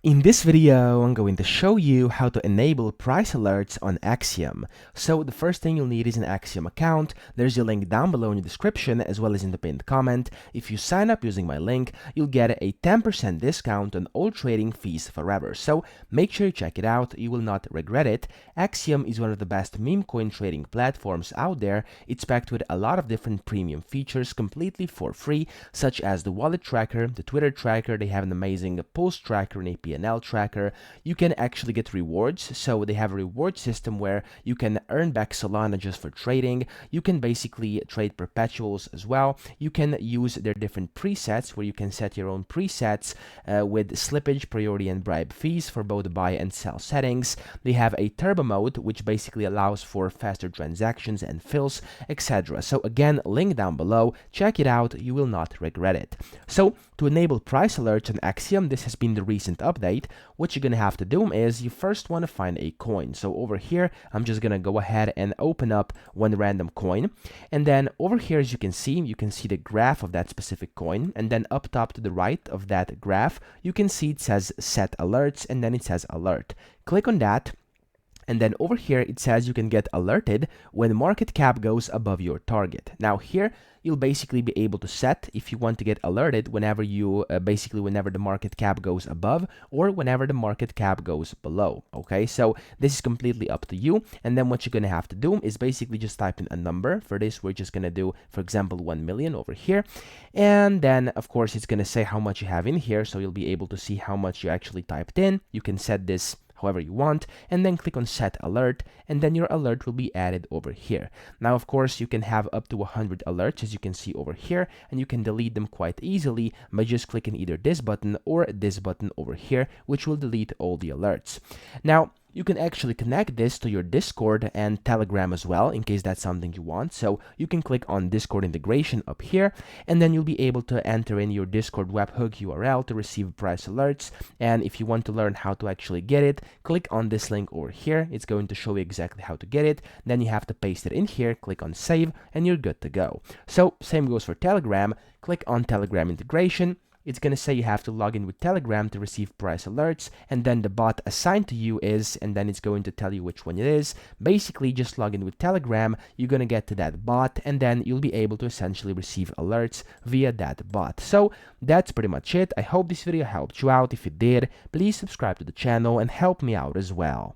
In this video, I'm going to show you how to enable price alerts on Axiom. So the first thing you'll need is an Axiom account. There's a link down below in the description as well as in the pinned comment. If you sign up using my link, you'll get a 10% discount on all trading fees forever. So make sure you check it out. You will not regret it. Axiom is one of the best meme coin trading platforms out there. It's packed with a lot of different premium features completely for free, such as the wallet tracker, the Twitter tracker. They have an amazing pulse tracker and API tracker. You can actually get rewards, so they have a reward system where you can earn back Solana just for trading. You can basically trade perpetuals as well. You can use their different presets where you can set your own presets with slippage, priority, and bribe fees for both buy and sell settings. They have a turbo mode which basically allows for faster transactions and fills, etc. So again, link down below. Check it out. You will not regret it. So to enable price alerts on Axiom, this has been the recent update. What you're gonna have to do is you first want to find a coin. So over here, I'm just gonna go ahead and open up one random coin, and then over here, as you can see the graph of that specific coin, and then up top to the right of that graph, you can see it says set alerts, and then it says alert. Click on that. And then over here, it says you can get alerted when market cap goes above your target. Now here, you'll basically be able to set if you want to get alerted whenever whenever the market cap goes above or whenever the market cap goes below. Okay, so this is completely up to you. And then what you're gonna have to do is basically just type in a number. For this, we're just gonna do, for example, 1 million over here. And then of course, it's gonna say how much you have in here. So you'll be able to see how much you actually typed in. You can set this however you want, and then click on set alert, and then your alert will be added over here. Now of course you can have up to 100 alerts, as you can see over here, and you can delete them quite easily by just clicking either this button or this button over here, which will delete all the alerts. Now you can actually connect this to your Discord and Telegram as well, in case that's something you want. So you can click on Discord integration up here, and then you'll be able to enter in your Discord webhook URL to receive price alerts. And if you want to learn how to actually get it, click on this link over here. It's going to show you exactly how to get it. Then you have to paste it in here, click on save, and you're good to go. So same goes for Telegram. Click on Telegram integration. It's going to say you have to log in with Telegram to receive price alerts, and then the bot assigned to you is, and then it's going to tell you which one it is. Basically, just log in with Telegram, you're going to get to that bot, and then you'll be able to essentially receive alerts via that bot. So that's pretty much it. I hope this video helped you out. If it did, please subscribe to the channel and help me out as well.